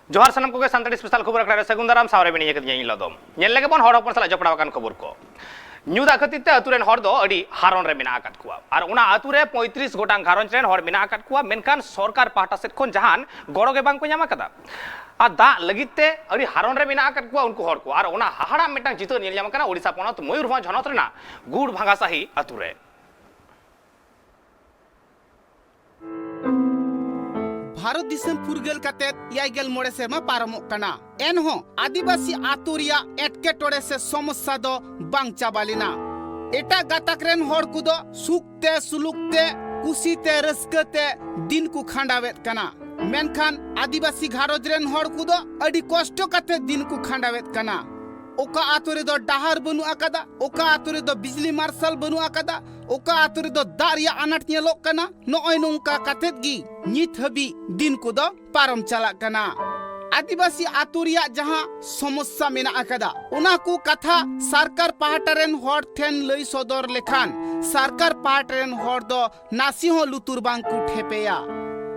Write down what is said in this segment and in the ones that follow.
जोहार सनम को सानताड़ी स्पेशल खबर अखड़ा सगुन दाराम सावरे बेनी एक दिन लदम नेल लगे बन हड़ हपन सला जपड़ा कान खबर को न्यूदा खतिते अतुरेन हड़ दो अडी हारन रे मेना आकात कुआ और उना अतुरे 35 गोटांग घारंज रेन हड़ मेना आकात कुआ मेनखान सरकार पाहटा सेट खन जहान गड़ो गे बांग को ᱧᱟᱢ आकादा आ दा लगिते अडी हारन रे मेना आकात कुआ उनको हड़ को और उना हाहाड़ा मेटांग जितो नेल ᱧᱟᱢ kana ओडिसा पोनत मयूरभंज हनत रेना गुड़ भांगासाही अतुरे भारत दिसम फुरगल कते याइगल मोड़े सेरमा पारमो कना एनहो आदिवासी आतुरिया एटकेटोड़े से समस्या दो बांग चाबालिना एटा गाताकरेन होड़ कुदो सुखते सुलुकते कुसीते रस्कते दिन को खांडावेत कना मेनखान आदिवासी घारोजरेन होड़ कुदो अडी कष्टो कते दिन को खांडावेत कना ओका आतुरे दो डाहर बनु आकादा ओका आतुरे दो बिजली मार्शल बनु आकादा ओका आतुरे दो दारिया अनाट ᱧᱮᱞᱚᱜ ᱠᱟᱱᱟ नॉय नुंका कतेत गी नित हबी दिन को दो पारम चला कना आदिवासी आतुरिया जहां समस्या मेना आकादा उना को कथा सरकार पाहटारेन होड़ ठेन लई सदर लेखान सरकार पाहटारेन होड़ दो नासी हो लुतुर बांग को ठेपेया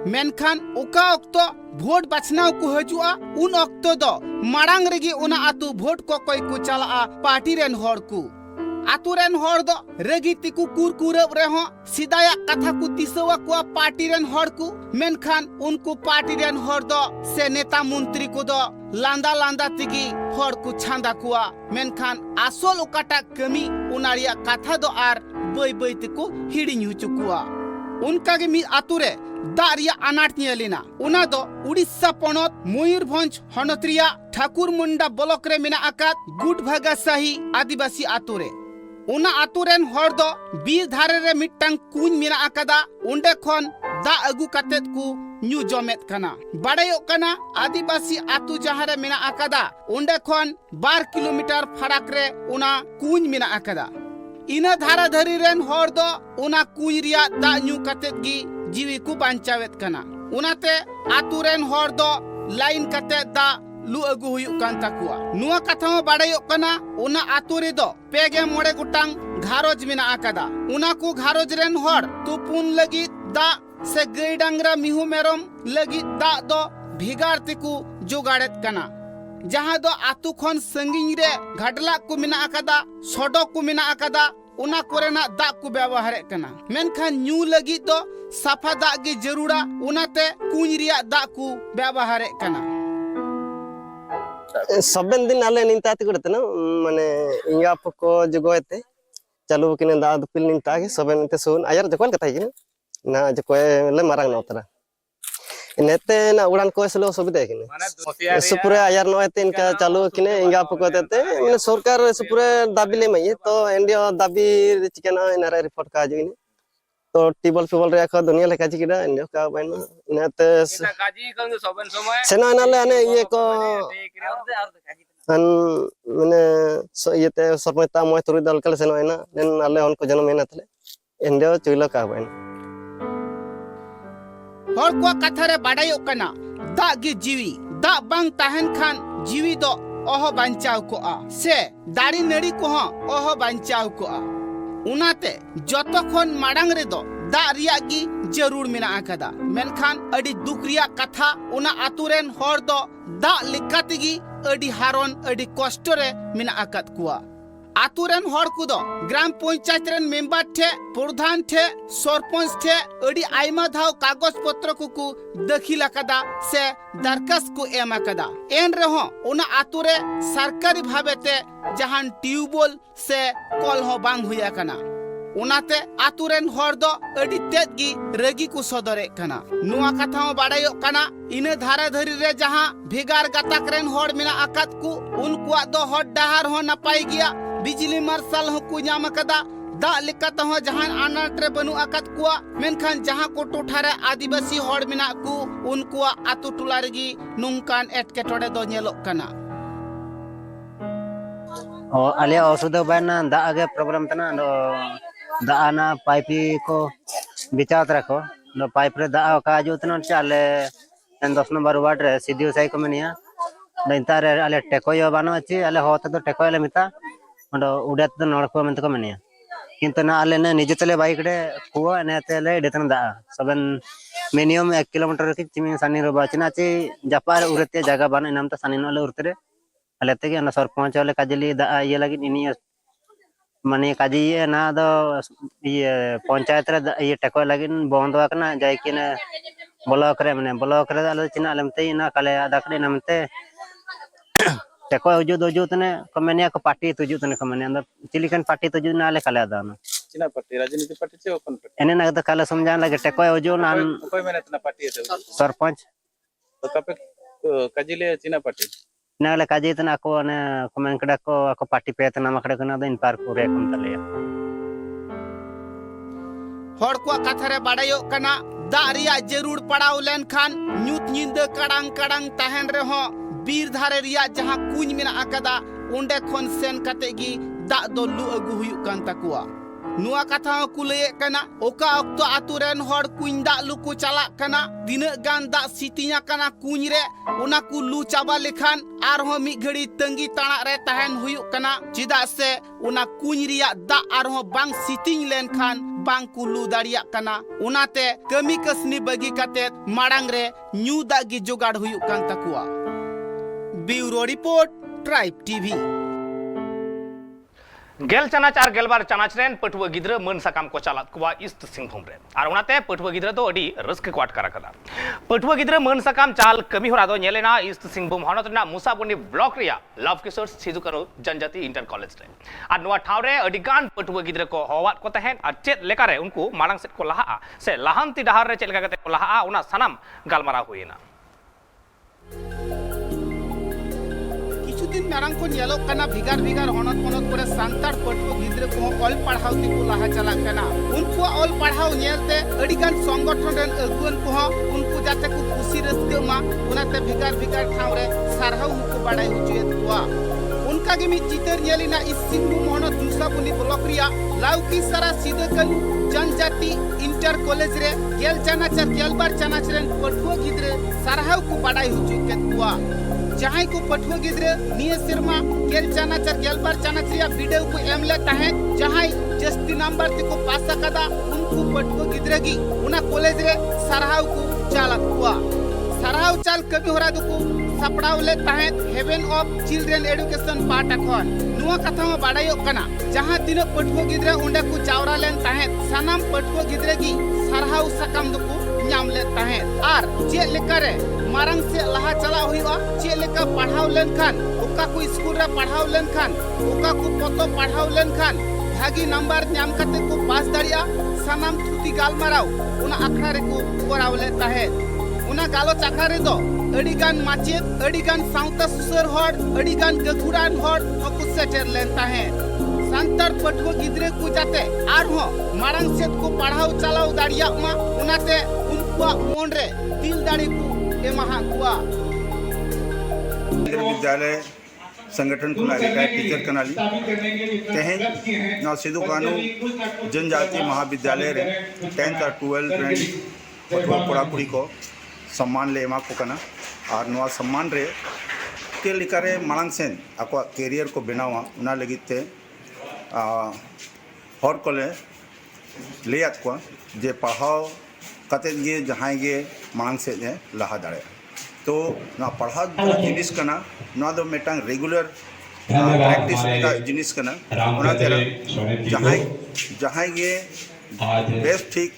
मेनखान ओका अक्तो भोट बाछनाव को हजुआ उन अक्तो दो मारांग रेगी उना आतु भोट को कोई को चला पार्टी रेन होड़ को आतुरेन होड़ दो रेगी तिकु कुरकुरब रेहो सिदाया कथा को दिसवा को पार्टी रेन होड़ को मेनखान उनको पार्टी रेन होड़ दो से नेता मंत्री को दो लांदा लांदा तिगी होड़ को छांदा कुआ मेनखान आसल ओकाटा कमी उनारिया कथा दो आर बई बई तिकु हिडिंग हुचुकुआ उनका के मी आतुरे दारिया अनाट ᱧᱮᱞिना उना दो उड़ीसा पोनत मयूरभंज हनत्रिया ठाकुरमुंडा ब्लॉक रे मेना आकात गुड भागासाही आदिवासी आतुरे उना आतुरेन होड़ दो बीर धारे रे मिट्टांग कुñ मेना आकादा उंडे खन दा अगु कातेत को न्यू जमेत कना बाड़ायो कना आदिवासी आतु जहां रे मेना आकादा उंडे खन 12 किलोमीटर फराक रे उना कुñ मेना आकादा इना धारा धरी रेन होड़ दो उना कुñ रिया दा न्यू कातेत गी जीवी को बांचावेत कना उनाते आतुरेन होड़ दो लाइन कते दा लु अगु हुयु कान ताकुआ नुआ कथा बाड़ायो कना उना आतुरे दो पेगे मोड़े गुटांग घारोज मेना आकादा उना को घारोज रेन होड़ तुपुन लगी दा से गई डांगरा मिहु मेरम लगी दा दो भिगार तिकु जोगाड़ेत कना जहां दो आतु खन संगिंग रे घाटला को मेना आकादा सड़क को मेना आकादा उना कोरेना दा को व्यवहार कना मेनखान न्यू लगी दो साफा दा गे जरूरा उनाते कुñ रिया दा को व्यवहार कना सबन दिन आले निंता ति करते ना माने इंगा पको जगोयते चालू किने दा दुपिल निंता के सबन ते सुन आयर जकोन कथा किने ना जकोय ले मारंग नोतरा नेते ना उड़ान को सलो सुविधा किने सुपुरे आयर नोयते इनका चालू किने इंगा पको तेते माने सरकार सुपुरे दाबी ले मई तो इंडिया दाबी चिकना इनारे रिपोर्ट का जिने तो टेबल फेबल रे का दुनिया लेका जिकिदा इंडिया का बाइन इनाते ना काजी कंग सबन समय सेना नाले आने ये को अन माने येते सरमता मय तुरी दल कल सेनो एना नेन आले उनको जन्म मेना तले इंडिया चुइला का बाइन होड़ को कथा रे बाड़ायो कना दा गे जीवी दा बांग ताहन खान जीवी दो ओह बांचाव को आ से दाड़ी नड़ी को ओह बांचाव को आ उनाते जतखन माडांग रे दो दा रिया गी जरूर मेना आकादा मेनखान अडी दुख रिया कथा उना आतुरेन होड़ दो दा लिकातिगी अडी हारन अडी कष्ट रे मेना आकात कुआ आतुरेन होड़ कुदो ग्राम पंचायत रेन मेंबर ठे प्रधान ठे सरपंच ठे अडी आइमा धाव कागज पत्र को दखिल आकादा से दरखास्त को एम आकादा एन रहो उना आतुरे सरकारी भावेते जहान ट्यूबवेल से कल हो बांग हुया कना उनाते आतुरेन होड़ दो अडी तेज गी रगी को सदरे कना नुआ कथा बाड़ायो कना इने धारा धरी रे जहां भेगार गाताकरेन होड़ मेना आकात को उनकुआ दो होड़ डाहार हो नपाई गया बिजली मार्शल हो को ᱧᱟᱢ कदा दा लेकाता हो जहां अनाट रे बनु आकात कुआ मेनखान जहां को टोठा रे आदिवासी होड़ मेना को उनकुआ आतु टुला रेगी नुंकान एटकेटोड़े दो ᱧᱮᱞᱚᱜ कना और आले औषध बायना दा आगे प्रॉब्लम तना दा ना पाइप को बिचात रखो नो पाइप रे दा का जुतना चाले 10 नंबर वार्ड रे सीधी साई को मनिया नंतारे आले टेकोयो बानो अछि आले होत तो टेकोयले मिता उड़त तो नड़को में तो मनिया किंतु ना आले ना निजे तले बाइक रे कुआ ने तले डेतन दा सबन मिनिमम 1 किलोमीटर की चिमी सानी रो बाचना चे जापार उरते जगह बन नाम त सानी नले उरते आले तके ना सरपंच वाले काजली दा ये लगी इनी माने काजी ये ना दो ये पंचायत रे ये टको लगी बंद वाकना जाय कि ना ब्लॉक रे आले चिना आलमते ना काले आदा कड़े नामते टको उजू तने कमेनिया को पार्टी तुजू तने कमेनिया अंदर चिलिकन पार्टी तुजू ना आले काले आदा ना चिना पार्टी राजनीति पार्टी से ओपन पार्टी एने ना तो काले समझान लगे टको उजू ना कोई मैंने इतना पार्टी है सरपंच तो कपे काजिले चिना पार्टी नाले काजी तना को ने कमेन कड़ा को ako पार्टी पे तना मकड़े को ना दिन पार पूरे कम तले हर को कथा रे बाड़ायो कना दा रिया जरूर पड़ाव लेन खान न्यूत नींद कड़ांग कड़ांग तहन रे हो बीर धारे रिया जहां कुंज मेना आकदा ओंडे खन सेन कते गी दा दो लु अगु हुयु कान तकुआ नुआ कथा कुले कना ओका अक्तो आतुरेन हर कुंज दा लु को चला कना दिन गान दा सितिया कना कुंज रे ओना कु लु चाबा लेखान आर हो मी घड़ी तंगी ताना रे तहन हुयु कना चिदा से ओना कुंज रिया दा आर हो बांग सितिंग लेन खान बांग कु लु दाड़िया कना ओनाते कमी कसनी बगी कते माड़ांग रे न्यू दा गी जोगाड़ हुयु कान तकुआ ब्यूरो रिपोर्ट ट्राइब टीवी गेल चानाच और गेलबार चानाच रेन पटुआ गिद्र मन सकाम को चालात कुआ ईस्ट सिंहभूम रे और उनाते पटुआ गिद्र दो अडी रस्क को अटकार कदा पटुआ गिद्र मन सकाम चाल कमी होरा दो नेलेना ईस्ट सिंहभूम हनत ना मुसाबुनी ब्लॉक रिया लव किशोर सिदु करो जनजाति इंटर कॉलेज रे और नोआ ठाव रे अडिगान पटुआ गिद्र को होवात को तहन और चेत लेका रे उनको माड़ांग सेट को लहा से लाहांती डहार रे चेलका कते को लहा उना सनाम गालमारा हुइना दिन मारंग को नेलो कना भिगार भिगार हनत हनत करे सांतार पटुआ गिद्रे को ऑल पढ़ाव ती को लाहा चला कना उनको ऑल पढ़ाव नेलते अडिगान संगठन रेन अगुन को उनको जाते को खुशी रस्ते मा उनाते भिगार भिगार ठाव रे सारहाव को बाड़ाय हुचुएत कोआ उनका गे मी चितर नेलिना इस सिंहभूम हनत मुसाबुनी ब्लॉक रिया लाउकी सारा सिदकन जनजाति इंटर कॉलेज रे गेल चानाचर गेलबार चानाच रेन पटुआ गिद्रे सारहाव को बाड़ाय हुचुएत कोआ जहां को पटुआ गिद्रे निये सिरमा गेल चानाचर गेलबार चानाचरिया वीडियो को एमले ताहे जहां जस्ती नंबर ते को पास कदा उनको पटुआ गिद्रे गी उना कॉलेज रे सरहाव को चालत हुआ सरहाव चाल कभी होरा दुको सपड़ावले ताहे हेवन ऑफ चिल्ड्रन एजुकेशन पार्ट अखन नुआ कथा में बाड़ायो कना जहां तीन पटुआ गिद्रे उंडे को चावरा लेन ताहे सनाम पटुआ गिद्रे गी सरहाव सकम दुको नाम ले ताहे आर जे लेकरे मारंग से लहा चला हुआ चे लेका पढ़ाव लेन खान ओका को स्कूल रे पढ़ाव लेन खान ओका को पतो पढ़ाव लेन खान भागी नंबर नाम कते को पास दाड़िया सनाम थुती गालमाराव उना अखड़ा रे को कोराव ले ताहे उना गालो चाखा रे दो अडिगान माचेत अडिगान साउता सुसर हॉड अडिगान गखुरान हॉड हकु सेटर लेन ताहे सांतार पटुआ गिद्रे को जाते आर हो मारंग सेत को पढ़ाव चलाव दाड़िया मा उनाते उनका मोन रे दिल दाड़ी को विद्यालय संगठन को टीचर कनाली तेहें ना सिदु कानू जनजाति महाविद्यालय रे 10th और 12th रैंक पटुआ कोड़ा कुड़ी को सम्मान ले एमा को कना और नवा सम्मान रे के लिकारे मांग सेन आको कैरियर को बनावा उना लगिते हर कोले लेयात को जे पढ़ाओ कते गे जहां गे मांग से ने लहा दाड़े तो ना पढ़ा जिनिस कना ना दो मेटांग रेगुलर प्रैक्टिस का जिनिस कना ओना तेरा जहां गे बेस्ट ठीक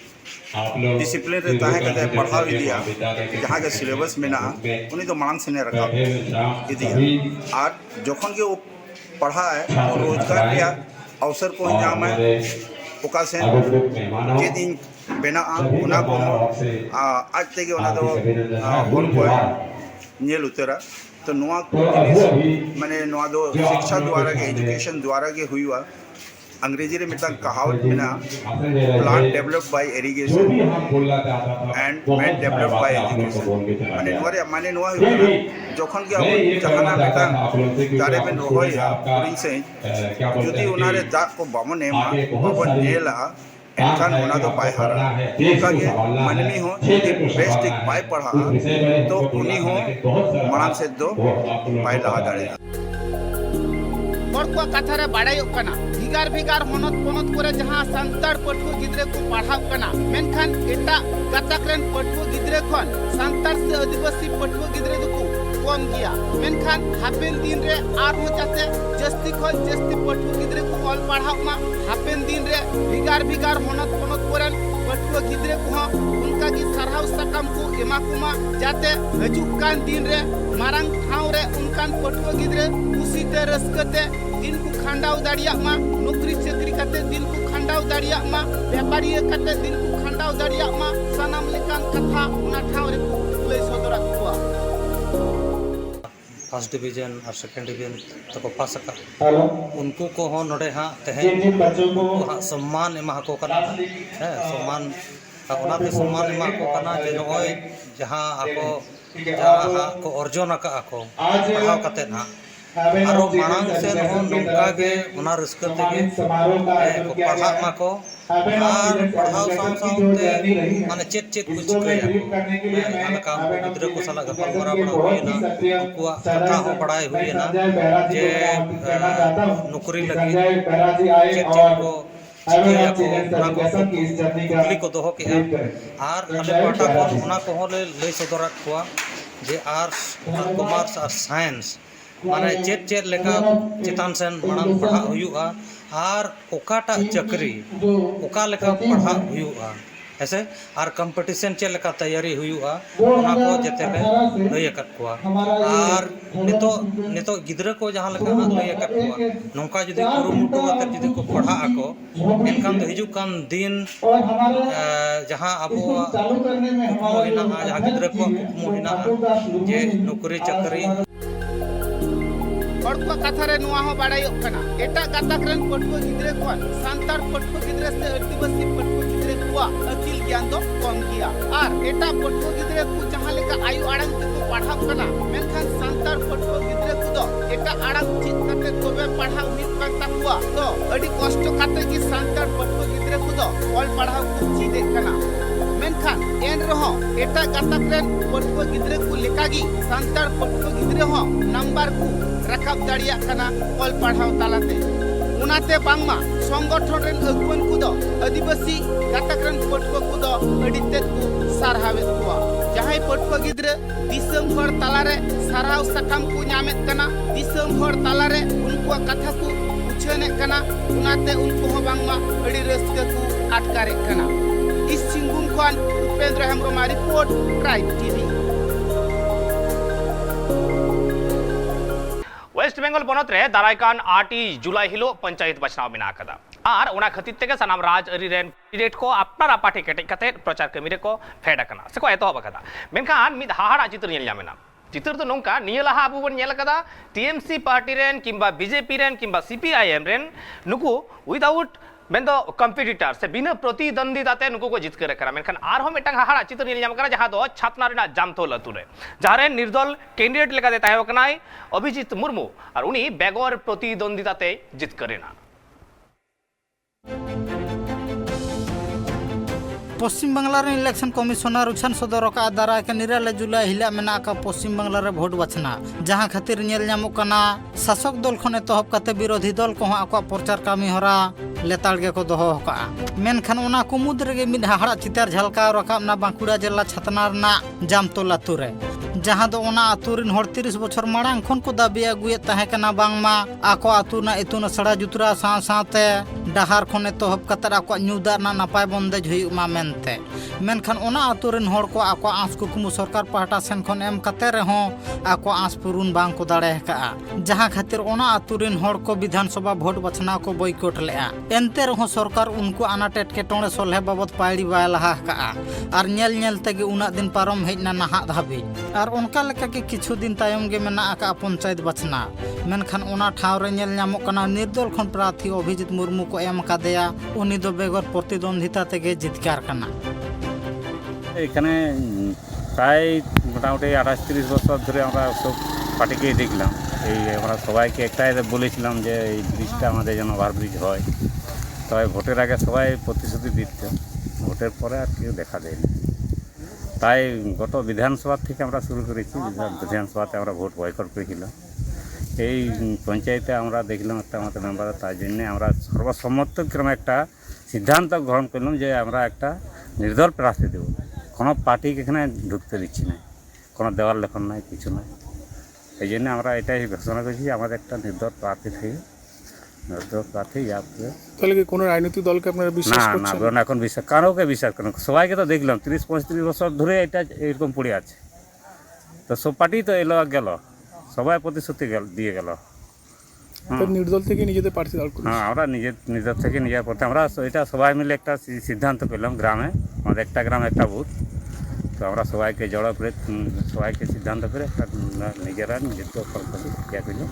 डिसिप्लिन रहता है कते पढ़ा दिया जहां के सिलेबस में ना उन्हीं तो मांग से ने रखा दिया और जोखन के वो पढ़ा है और रोजगार या अवसर को इंजाम है ओका से जे दिन बेना उना को आज तेगे उना दो बोल को नेल उतरा तो नुआ को माने नुआ दो शिक्षा द्वारा के एजुकेशन द्वारा के हुआ अंग्रेजी रे मिता कहावत बिना plant develop by irrigation and man develop by education माने नुआ माने नुआ जोखन के जहाना मिता दारे में रोय पुरिंग से जुदी उनारे दाग को बामने मा बाबन नेला एनखान होना तो पाए हारा उनका के मननी हो बेस्ट एक पाए पढ़ा तो उन्हीं हो मनाम से दो पाए लहा दाड़े हर को कथा रे बाड़ायोग कना भिगार भिगार मनत पनत करे जहां संतार पठुआ गिद्रे को पढ़ाव कना मेनखान एटा गातक रेन पठुआ गिद्रे खन संतार से आदिवासी पठुआ गिद्रे दुको कम गया मेनखान हापेन दिन रे आर हो जाते जस्ती खन जस्ती पठुआ गिद्रे को ऑल पढ़ाव मा हापेन दिन रे भिगार भिगार मनत पनत करन पठुआ गिद्रे को उनका की सरहाव सकम को एमा कुमा जाते हजुक कान दिन रे मारंग ठाव रे उनकान पठुआ गिद्रे खुशीते रस्कते दिन को खंडाव दाड़िया मा नौकरी चाकरी करते दिन को खंडाव दाड़िया मा व्यापारी करते दिन को खंडाव दाड़िया मा सनम लेकान कथा उना ठाव रे लय सदरा हुआ फर्स्ट डिवीजन और सेकेंड डिवीजन तक पास उनको को हो नोडे हाँ तहे हाँ सम्मान एमा को कना है सम्मान ओनाते सम्मान एमा को कना जे नोय जहां आको जहां को अर्जन का आको पढ़ाव कते ना आरो मांग से हो नोका के ओना रस्क तेगे को पढ़ा मा को और पढ़ाव साम सामते माने चेत चेत कुछ कया को गिद्रा को सला गपल मरा बड़ा हुईना उनको कथा हो पढ़ाई हुईना जे नौकरी लगी चेत चेत को चिकिया को ओना को कुली को दोहो के आर अले पाटा को ओना को हो ले सदरत को जे आर्ट्स और कॉमर्स और साइंस माने चेत चेत लेका चितान सेन मांग पढ़ा हुआ और ओकाटा चक्री ओका लेका पढ़ा हुआ ऐसे और कंपटीशन चेत लेका तैयारी हुआ ओना को जते ले लय कत कोआ और नितो गिद्रा को जहां लेका लय कत कोआ नोका जदी कुरुमुटु कते जदी को पढ़ा आको एनकान तो हिजु कान दिन जहां अब मोहिना जहां गिद्रा को मोहिना जे नौकरी चाकरी हर को कथा रे नुआ हो बाड़ायोग कना एटा गातक रेन पठुआ गिद्रे खन संतार पठुआ गिद्रे से आदिवासी पठुआ गिद्रे को अकिल ज्ञान दो कम गया और एटा पठुआ गिद्रे को जहां लेका आयु आड़ंग को पढ़ाव कना मेनखान संतार पठुआ गिद्रे को दो एटा आड़ंग चित कते तोबे पढ़ाव हुई कान ताकुआ तो अडी कष्ट कते की संतार पठुआ गिद्रे को दो ऑल पढ़ाव को चीदे कना मेनखान एन रहो एटा गातक रेन पठुआ गिद्रे को लेकागी संतार पठुआ गिद्रे हो नंबर को रखाब दाड़िया कना ऑल पढ़ाव तालाते उनाते बांगमा संगठन रेन अगुवन को दो आदिवासी गातक रेन पठुआ को दो अडिते को सारहावे को जहां पठुआ गिद्रे दिसम हर तालारे सारहाव सकम को न्यामेत कना दिसम हर तालारे उनको कथा को पूछने कना उनाते उनको हो बांगमा अडी रस्का को आटकारे कना इस सिंगुम खान Upendra Hembram report tribe TV West Bengal बनत रे दारायकान 8 जुलाई हिलो पंचायत बचनाव मेना कदा और ओना खतिर तेगे सनाम राज अरी रेन कैंडिडेट को अपना पार्टी केटेज कते प्रचार कमी रे को फेड कना से को एतो बकदा मेनखान मिद हाहाड़ा चित्र नेल जामेना चित्र तो नोंका निया लहा अबु बन नेल कदा टीएमसी पार्टी रेन किंबा बीजेपी रेन किंबा सीपीआईएम रेन नुकु विदाउट मेंदो कंपिटिटर से बिना प्रतिद्वंदिताते नुकु को जित करे करा मेनखान आर हम एटांग हाहाड़ा चित्र नेल जाम करा जहां दो छातना रेना जामथोल अतुरे जहारे निर्दल कैंडिडेट लेकाते ताहे कनाय अभिजीत मुर्मू और उनी बेगर प्रतिद्वंदिताते जित करेना पश्चिम बांग्ला इलेक्शन कमिशनर उछान सदर का दारा के 9 जुलाई हिला मेना का पश्चिम बांग्ला रे भोट बचना जहां खातिर नेल नामक कना शासक दल खने तहब काते विरोधी दल को आको प्रचार कामी हरा लेताल गे को दोहो का मेनखान ओना कुमुद रे मिद हाहाड़ा चितार झलका रकाब ना बांकुड़ा जिला छतनार ना जामतोला तुरे जहां दो ओना आतुरिन हर 30 बछर मांग खन को दाबी अगुए ताहे कना बांगमा आको आतुना इतुन सड़ा जुतरा सा साते डहार खने तहब कतर आको न्यूदार ना नापाय बंदेज हुईमा मेनते मेनखान ओना आतुरिन हर को आको आस कुकुमु सरकार पाहटा सेन खन एम कते रहो आको आस पुरुन बांग को दाड़े का जहां खातिर ओना आतुरिन हर को विधानसभा भोट बचना को बॉयकॉट लेआ एनते रहो सरकार उनको अनाट एटकेटोणे सोलहे बाबत पायड़ी बाय लहा का और नेल नेल तेगे उना दिन पारम हेजना नाहा धाबी और उनका लेका के किछु दिन तायम गे मेना का पंचायत बचना मेनखान ओना ठाव रे नेल नामक कना निर्दल खन प्रार्थी अभिजीत मुर्मू को एम कादेया उनी दो बेगर प्रतिद्वंदिता तेगे जितकार कना এখানে প্রায় মোটামুটি 28-30 বছর ধরে আমরা সব পার্টিকেই দেখলাম এই আমরা সবাইকে একটাই বলেছিলাম যে এই ব্রিজটা আমাদের যেন ওভারব্রিজ হয় তবে ভোটের আগে সবাই প্রতিশ্রুতি দিত ভোটের পরে আর কেউ দেখা দেয়নি তাই গত বিধানসভা থেকে আমরা শুরু করেছি বিধানসভাতে আমরা ভোট বয়কট করেছিলাম এই পঞ্চায়েতে আমরা দেখলাম একটা আমাদের মেম্বার, তার জন্যে আমরা সর্বসম্মতক্রমে একটা সিদ্ধান্ত গ্রহণ করলাম যে আমরা একটা নির্দল প্রার্থী দেবো। কোনো পার্টিকে এখানে ঢুকতে দিচ্ছি না, কোনো দেওয়ার লেখন নাই, কিছু নাই। এই জন্য আমরা এটাই ঘোষণা করেছি যে আমাদের একটা নির্দল প্রার্থী থেকে নির্দল প্রার্থী তাহলে কি কোনো রাজনৈতিক দলকে আপনারা বিশ্বাস না করছেন? না এখন বিশ্বাস কারোকে বিশ্বাস করেন, সবাইকে তো দেখলাম 30-35 বছর ধরে এটা এরকম পড়ে আছে। তো সব পার্টি তো এলো গেল, সবাই প্রতিশ্রুতি দিয়ে গেল। নির্দল থেকে নিজেদের প্রার্থী দাঁড় করেছে। হ্যাঁ, আমরা নিজের থেকে নিজের পথে আমরা এটা সবাই মিলে একটা সিদ্ধান্ত পেলাম গ্রামে, আমাদের একটা গ্রামে একটা বুথ। তো আমরা সবাইকে জড়ো করে সবাইকে সিদ্ধান্ত করে একটা নিজেরা নিজেকে ইয়া করলাম।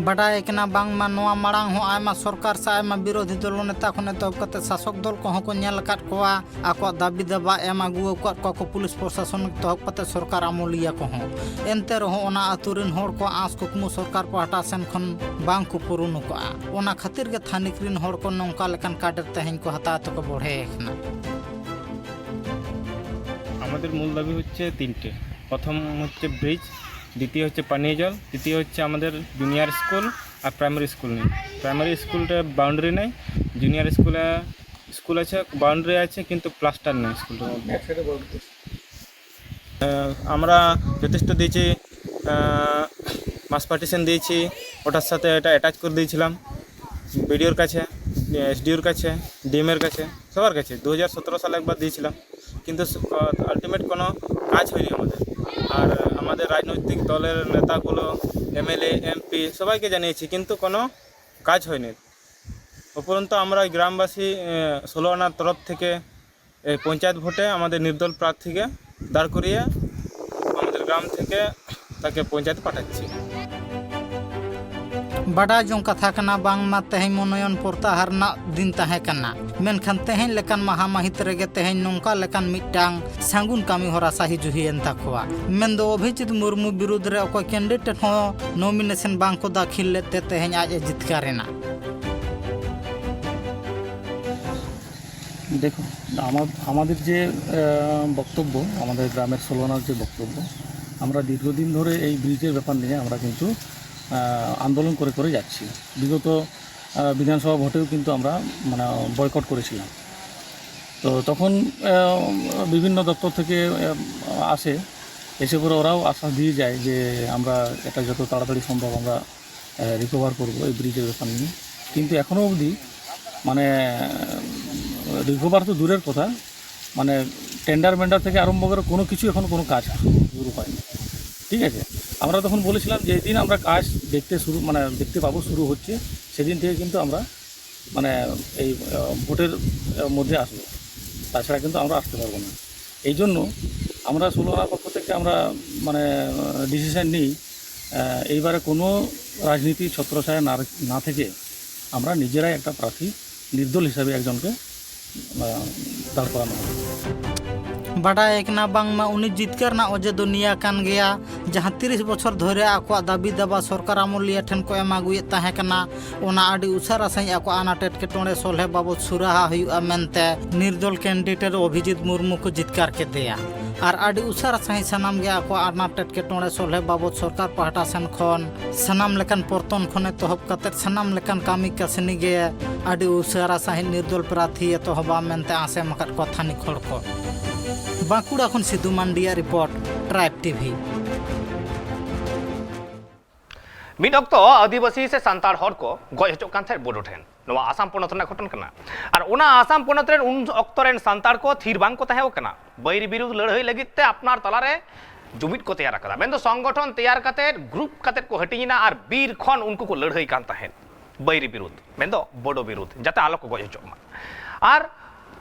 বাডায় কেনা বাংমা নোয়া মাড়াং হো আয়মা সরকার সা আয়মা বিরোধী দল নেতা ᱠᱷᱚᱱ ᱮᱛᱚᱦᱚᱵ ᱠᱟᱛᱮ ᱥᱟᱥᱚᱠ ᱫᱚᱞ ᱠᱚᱦᱚᱸ ᱠᱚ ᱧᱮᱞ ᱟᱠᱟᱫ ᱠᱚᱣᱟ ᱟᱠᱚᱣᱟᱜ ᱫᱟᱹᱵᱤ ᱫᱟᱵᱟ ᱮᱢ ᱟᱹᱜᱩ ᱟᱠᱟᱫ ᱠᱚᱣᱟ ᱠᱚ ᱯᱩᱞᱤᱥ ᱯᱨᱚᱥᱟᱥᱚᱱ ᱮᱛᱚᱦᱚᱵ ᱠᱟᱛᱮ ᱥᱚᱨᱠᱟᱨ ᱟᱢᱚᱞᱤᱭᱟᱹ ᱠᱚᱦᱚᱸ᱾ ᱮᱱᱛᱮ ᱨᱮᱦᱚᱸ ᱚᱱᱟ ᱟᱹᱛᱩ ᱨᱮᱱ ᱦᱚᱲ ᱠᱚ ᱟᱸᱥ ᱠᱩᱠᱢᱩ ᱥᱚᱨᱠᱟর ᱯᱟᱦᱴᱟ ᱥᱮᱱ ᱠᱷᱚᱱ ᱵᱟᱝ ᱠᱚ ᱯᱩᱨᱩᱱ ᱟᱠᱟᱜᱼᱟ। ᱚᱱᱟ ᱠᱷᱟᱹᱛᱤᱨ ᱜᱮ ᱛᱷᱟᱹᱱᱤᱠ ᱨᱮᱱ ᱦᱚᱲ ᱠᱚ ᱱᱚᱝᱠᱟ ᱞᱮᱠᱟᱱ কার্ডের তেহেᱧ কো হাতাও তেকো বড়ে এখানে। আমাদের মূল দাবি হচ্ছে তিনটে। প্রথম হচ্ছে ব্রিজ, দ্বিতীয় হচ্ছে পানীয় জল, তৃতীয় হচ্ছে আমাদের জুনিয়র স্কুল আর প্রাইমারি স্কুল নেই। প্রাইমারি স্কুলটা বাউন্ডারি নেই, জুনিয়র স্কুল আছে বাউন্ডারি আছে কিন্তু প্লাস্টার নেই স্কুলটার মধ্যে। আমরা যথেষ্ট দিয়েছি, মাস পার্টিশন দিয়েছি, ওটার সাথে এটা অ্যাটাচ করে দিয়েছিলাম বিডিওর কাছে, এসডিওর কাছে, ডিএমের কাছে, সবার কাছে। 2017 সালে একবার দিয়েছিলাম, কিন্তু আলটিমেট কোনো কাজ হয়নি আমাদের। আর আমাদের রাজনৈতিক দলের নেতাগুলো, এমএলএ, এমপি সবাইকে জানিয়েছি, কিন্তু কোনো কাজ হয়নি। উপরন্তু আমরা গ্রামবাসী 16 আনার তরফ থেকে এই পঞ্চায়েত ভোটে আমাদের নির্দল প্রার্থীকে দাঁড় করিয়ে আমাদের গ্রাম থেকে তাকে পঞ্চায়েত পাঠাচ্ছি। বাডায় জং কথা কানা বাংমা তেহেñ মনোনয়ন প্রত্যাহার না দিন তাহে কানা, মেনখান তেহেñ লেকান মাহামাহিত রেগে তেহেñ নংকা লেকান মিটাং সাঙ্গুন কামি হরা সাহি জুহিয়েন তাকোয়া। মেনদো অভিজিৎ মুর্মু বিরুদ্ধ রে অকয় ক্যান্ডিডেট হো নমিনেশন বাং কো দাখিল লেতে তেহেñ আজ জিতকারেনা। দেখুন, আমাদের যে বক্তব্য, আমাদের গ্রামের 16 আনার যে বক্তব্য, আমরা দীর্ঘদিন ধরে এই ব্রিজের ব্যাপার নিয়ে আমরা কিন্তু আন্দোলন করে যাচ্ছি। বিগত বিধানসভা ভোটেও কিন্তু আমরা বয়কট করেছিলাম। তো তখন বিভিন্ন দপ্তর থেকে এসে করে ওরাও আশ্বাস দিয়ে যায় যে আমরা এটা যত তাড়াতাড়ি সম্ভব আমরা রিকভার করব এই ব্রিজের ব্যাপার নিয়ে। কিন্তু এখনও অবধি রিকভার তো দূরের কথা, টেন্ডার থেকে আরম্ভ করে কোনো কিছু এখন কোনো কাজ শুরু হয়নি। ঠিক আছে, আমরা তখন বলেছিলাম যে যেদিন আমরা কাজ দেখতে পাবো শুরু হচ্ছে, সেদিন থেকে কিন্তু আমরা এই ভোটের মধ্যে আসবো, তাছাড়া কিন্তু আমরা আসতে পারবো না। এই জন্য আমরা 16 আনার পক্ষ থেকে আমরা ডিসিশন নিই, এইবারে কোনো রাজনীতি ছত্রছায়া না থেকে আমরা নিজেরাই একটা প্রার্থী নির্দল হিসাবে একজনকে দাঁড় করানো হবে। বাডায় একনা বাংমা উনি জিতকার না অজে দুনিয়া কান গেয়া, যাহা 30 বছর ধরে আকোয়া দাবি দাবা সরকার আমলিয়া ঠেন को एम आगुए ताहे कना। ओना आडी उसारा सही आको आनाट एटकेटोड़े सोल्हे बाबद सुराहा हुआ मेनते निर्दल कैंडिडेट अभिजीत मुर्मू को जितकार के दिया। और आडी उसारा सही सनाम गे आको आनाट एटकेटोड़े सोल्हे बाबद सरकार पाहटा सेन खन सनाम लेकान परतन खन एतहब कते सनाम लेकान कामी कासनी गे आडी उसारा सही निर्दल प्रार्थी एतहबा मेनते आसे मकत को थानी खड़ को। बांकुड़ा खन Sidhu Mandia report, tribe TV. मिड अक्तो आदिवासी से सांताड़ हर को गज हचोग कान थाहे बोडो ठेन नोवा आसाम पोनत रना घटन कना। और उना आसाम पोनत रेन उन अक्तो रेन सांताड़ को थीर बांग को ताहे कना। बैरी बिरुद्ध लड़ाई लगित ते अपनार तलारे जुमिद को तैयार कदा। मेन दो संगठन तैयार कते ग्रुप कते को हटिना और बीर खन उनको को लड़ाई कान ताहे बैरी बिरुद्ध मेन दो बोडो बिरुद्ध जाते आलो को गज हचोग मा। और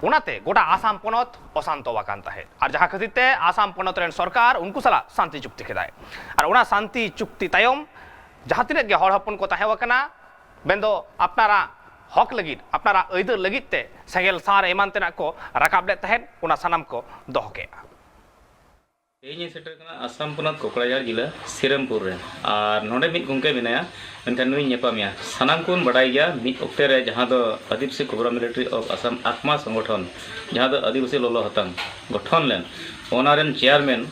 उनाते गोटा आसाम पोनत अशांत वाकान ताहे। और जहाँ खातिर आसाम पोनत रेन सरकार उनको सला शांति चुक्ति केदाय। और उना शांति चुक्ति तायम जहाँ तीन गे हर हपन को ताहेवकना मेनदो अपनारा हक लगित अपनारा ऐदर लगित ते सेंगेल सार एमान तेना को राकाब ले तहेन उना सनाम को दोह केआ। ᱤᱧ ᱥᱮᱴᱮᱨ ᱠᱟᱱᱟ ᱟᱥᱟᱢ ᱯᱚᱱᱚᱛ ᱠᱚᱠᱲᱟᱡᱟᱨ ᱡᱮᱞᱟ ᱥᱤᱨᱟᱢᱯᱩᱨ ᱨᱮ ᱟᱨ ᱱᱚᱰᱮ ᱢᱤᱫ ᱜᱚᱝᱠᱮ ᱢᱮᱱᱟᱭᱟ ᱢᱮᱱᱠᱷᱟन ᱱᱩᱭ ᱧᱟᱯᱟᱢᱮᱭᱟ ᱥᱟᱱᱟᱢ ᱠᱚᱵᱚᱱ ᱵᱟᱰᱟᱭ ᱜᱮᱭᱟ ᱢᱤᱫ ᱚᱠᱛᱮ ᱨᱮ ᱡᱟᱦᱟᱸ ᱫᱚ ᱟᱹᱫᱤᱵᱟᱹᱥᱤ ᱠᱳᱵᱨᱟ ᱢᱤᱞᱤᱴᱟᱨᱤ ᱚᱯᱷ ᱟᱥᱟᱢ ᱟᱠᱢᱟ ᱥᱚᱝᱜᱚᱴᱷᱚᱱ ᱡᱟᱦᱟᱸ ᱫᱚ ᱟᱹᱫᱤᱵᱟᱹᱥᱤ ᱞᱚᱞᱚ ᱦᱟᱛᱟᱝ ᱜᱚᱴᱷᱚᱱ ᱞᱮᱱ ᱚᱱᱟ ᱨᱮᱱ ᱪᱮᱭᱟᱨᱢᱮᱱ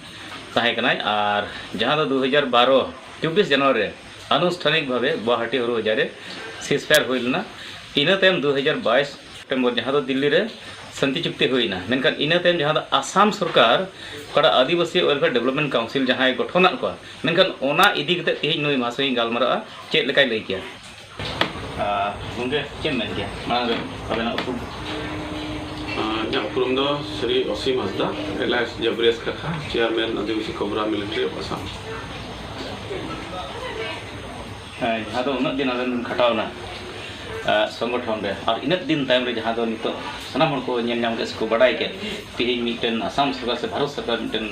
ᱛᱟᱦᱮᱸ ᱠᱟᱱᱟᱭ। ᱟᱨ ᱡᱟᱦᱟᱸ ᱫᱚ 2012 24 जनवरी आनुष्ठानिक भावे गुवाहाटी हरु हजारे सीजफायर हुईलना इना तायम 2022 सेप्टेम्बर जहाँ दो दिल्ली रे शांति चुक्ति हुईना मेनखान इना तायम जहाँ दो आसाम सरकार कड़ा आदिवासी वेलफेयर डेवलपमेंट काउंसिल जहाँ गठन को मेनखान ओना इदी कते तेज नुई मासई गालमारा चेक लेकाय लई किया गुंगे चेक मेन किया मांग अबेना उपुम उपुम दो श्री असीम हंसदा एलायंस जबरेस कथा chairman Adivasi cobra military of Assam जहाँ दो उन्नत दिन आबेन खटावना संगठन रे और इन दिन तायम रे जहाँ दो नितो सनाम हर को नेल नाम के बड़ाई के तेज मिटन आसाम सरकार से भारत सरकार मिटन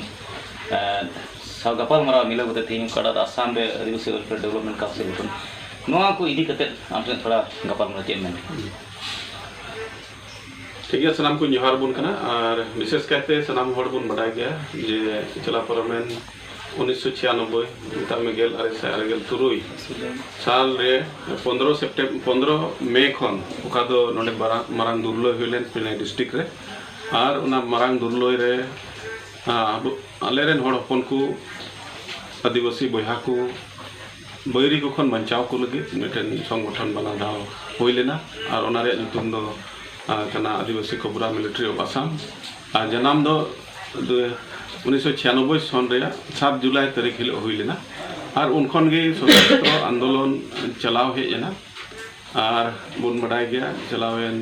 गपाल मारा मिला बते तेज कड़ा आसाम रे आदिवासी वेलफेयर डेवलपमेंट काउंसिल गठन नोआ को इदी कते आमसे थोड़ा गपाल मारा चेक मेन ठीक है सनाम को जोहार बुन कना और विशेष कहते सनाम हर बुन बड़ाई गया जे चला परमेन 1996 मिता में गेल अरे अरगेल तुरुई साल रे 15 मई खन ओका दो नोडे मारांग दुर्लोय हुइलेन पिने डिस्ट्रिक्ट रे और उना मारांग दुर्लोय रे आलेरेन हड़ हपन को आदिवासी बहा को बैरी को खन बचाव को लगे मिटेन संगठन बना दाव हुइलेना और ओना रे नितुम दो कना आदिवासी कोबरा मिलिट्री ऑफ आसाम और जनाम दो 1996 सन रे 7 जुलाई तारीख हिल हुइलेना और उनखन गे स्वतंत्र आंदोलन चलाव हेजना और बुन बड़ाई गया चलावेन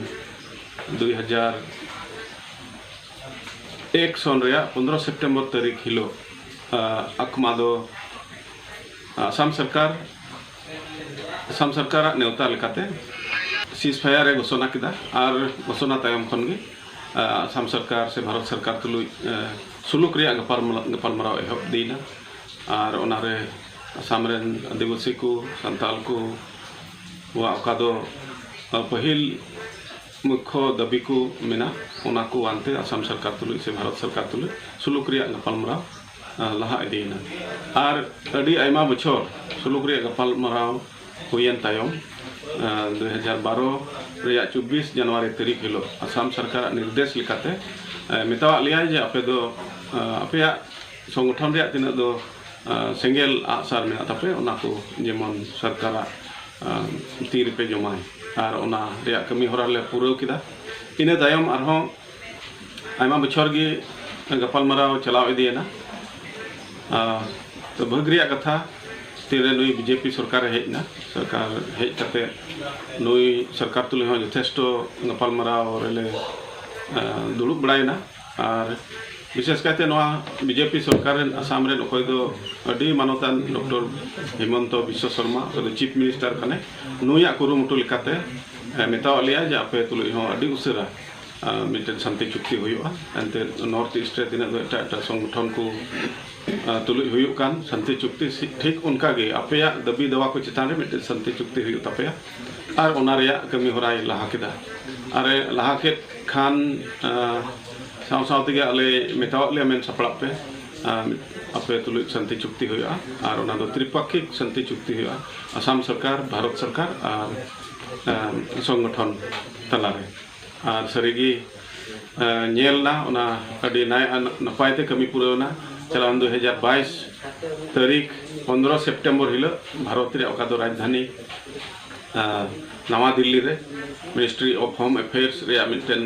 2001 सन रे 15 सितंबर तारीख हिलो अकमा दो आसाम सरकार नेवता लेकाते सीजफायर रे घोषणा किदा और घोषणा तायम खन गे आसाम सरकार से भारत सरकार तुलुई सुलुक रे गपालमाराव एहब दीना और ओनारे आसाम रेन आदिवासी को संताल को वा दो पहिल मुख्य दाबी को मेना ओना को आनते आसाम सरकार तुलुई से भारत सरकार तुलुई सुलुक रे गपालमाराव लहा इदीना और अडी आयमा बछर सुलुक रे गपालमाराव हुयन तायम 2012 रे 24 जनवरी तारीख हिलो आसाम सरकार निर्देश लिखाते मितावा लिया जे आपे दो आपे संगठन रे तिना दो सेंगेल आसार में तापे ओना को जेमन सरकार तीर पे जमाय और ओना रे कमी होरा ले पूरा किदा इने दायम आरो आयमा बछर गे गपालमाराव चलाव इदियना तो भगरिया कथा तेरे नुई बीजेपी सरकार हेजना सरकार हेज कते नुई सरकार तुले हो यथेष्ट गपालमाराव रेले दुलुब बड़ायना और विशेष कहते नवा बीजेपी सरकार आसाम रे अखय दो अडी मानतान doctor Himanta Biswa Sarma chief minister कने नुया कुरुमुटु लेकाते मेताव लिया जे आपे तुले हो अडी उसेरा मिटन शांति चुक्ति हुआ एंते नॉर्थ ईस्ट रे तिना दो एटा संगठन को तुलुई हुयुक कान शांति चुक्ति ठीक उनका गे आपया दबी दवा को चितान रे मिटन शांति चुक्ति हुयुक तापया और ओना रेया कमी होराय लहा किदा अरे लहा के खान साव साव तेगे आले मेताव ले मेन सपड़ा पे आपे तुलुई शांति चुक्ति हुआ और ओना दो त्रिपाक्षिक शांति चुक्ति हुआ आसाम सरकार भारत सरकार और संगठन तलारे और सरीगी नेलना ओना अडी नपाय ते कमी पुरावना चलान 2022 तारीख 15 सितंबर हिल भारत रे ओका दो राजधानी नवा दिल्ली रे मिनिस्ट्री ऑफ होम अफेयर्स रे मिटन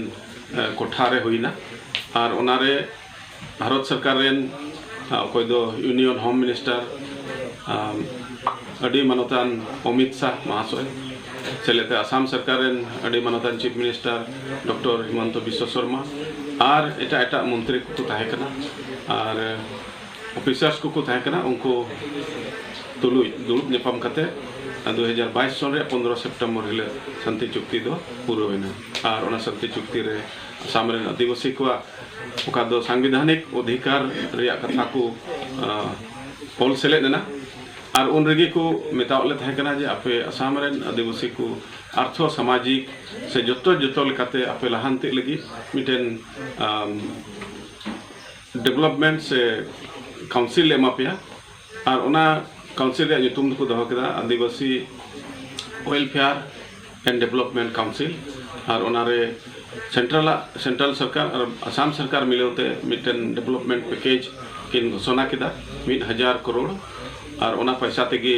कोठा रे हुईना और ओना रे भारत सरकार रेन कोई दो यूनियन होम मिनिस्टर अडी मानतान अमित शाह महाशय चलेते आसाम सरकार अडी मानतान chief minister doctor Himanta Biswa Sarma और एटा मंत्री को ताहे कना और ऑफिसर्स को ताहे कना उनको तुलुई दुलुब नेपाम कते 2022 सन रे 15 सितंबर हिले शांति चुक्ति दो पूरा होना और ओना शांति चुक्ति रे आसाम रे आदिवासी को ओका दो संवैधानिक अधिकार रे कथा को पॉल सेले देना और उन रेगी को मेतावले थाहे कना जे आपे आसाम रे आदिवासी को आर्थ सामाजिक से जतो लेकाते आपे लहानते लगी मिटेन डेवलपमेंट से काउंसिल एमापिया और ओना काउंसिल रे नितुम को दहो केदा आदिवासी वेलफेयर एंड डेवलपमेंट काउंसिल और ओना रे सेंट्रल सरकार और आसाम सरकार मिलते मिटेन डेवलपमेंट पैकेज किन घोषणा किदा 1000 करोड़ और ओना पैसा तेगे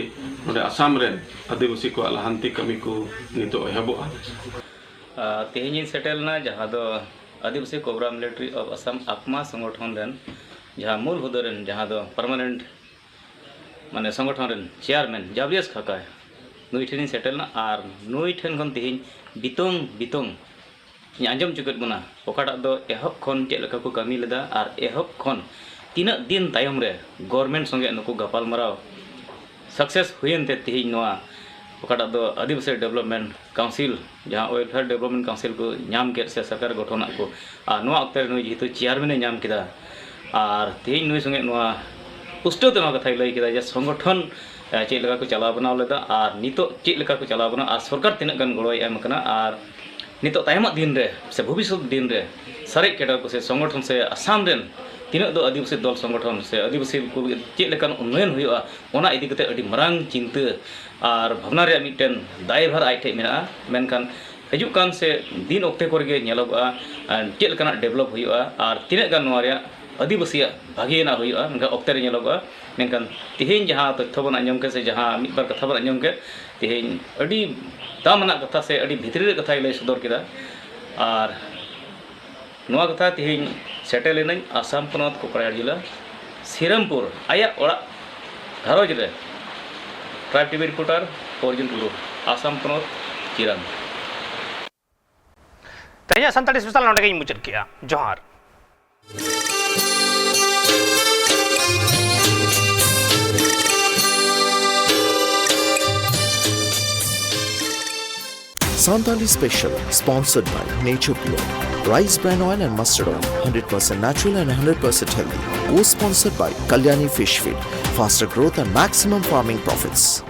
नोडे आसाम रेन आदिवासी को लहांती कमी को नितो एहबोआ तेहनी सेटलना जहाँ दो आदिवासी कोबरा मिलिट्री ऑफ असम आत्मा संगठन रेन जहाँ मूल हुदो रेन जहाँ दो परमानेंट माने संगठन रेन चेयरमैन जाबलियस खाका नुई ठेनी सेटलना और नुई ठेन खन तेहन बितोंग बितोंग आंजम चुकत बना ओकाटा दो एहब खन चेक लेका को कमी लेदा और एहब खन तीना दिन तायम रे गवर्नमेंट संगे नुकु गपाल मराव सक्सेस हुयनते तेहन नोआ ओकाटा दो आदिवासी डेवलपमेंट काउंसिल जहाँ वेलफेयर डेवलपमेंट काउंसिल को नाम के से सरकार गठन को और नोआ अक्ते नुई जेहेतु चेयरमैन नाम किदा और तेहन नुई संगे नोआ पुष्टो ते कथा लई किदा जे संगठन चेक लेका को चलाव बनाव लेदा और नितो चेक लेका को चलाव बना और सरकार तिना गन गड़ोय एम कना और नितो तायमत दिन रे से भविष्य दिन रे सारे केडर को से संगठन से आसाम रेन तीना दो आदिवासी दल संगठन से आदिवासी को चेक लेकान उन्नयन हुआ ओना इदी कते अडी मरांग चिंता और भावना रे मिटन दायभार आइटे मेना मेनखान हजु कान से दिन ओक्ते कोरगे नेलोगा चेक लेकाना डेवलप हुआ और तीना गान नोआ रे आदिवासी भागे ना हुआ मेनका ओक्ते रे नेलोगा मेनखान तेहेन जहां तथ्य बन आंजम के से जहां मिद बार कथा बन आंजम के तेहेन अडी दामना कथा से अडी भितरी रे कथा लay सदर केदा और नोआ कथा तेहेन सेटेल लेनाई आसाम पनत कोकराझार जिला श्रीरामपुर आया ओड़ा घरोज रे tribe TV reporter Arjun Tudu Assam पनत चिरांग तेहनी संताली स्पेशल नोडे गे मुचाद किया जोहार Santali Special, sponsored by Nature Glow. Rice bran oil and mustard oil, 100% natural and 100% healthy. Co-sponsored by Kalyani Fish Feed, faster growth and maximum farming profits.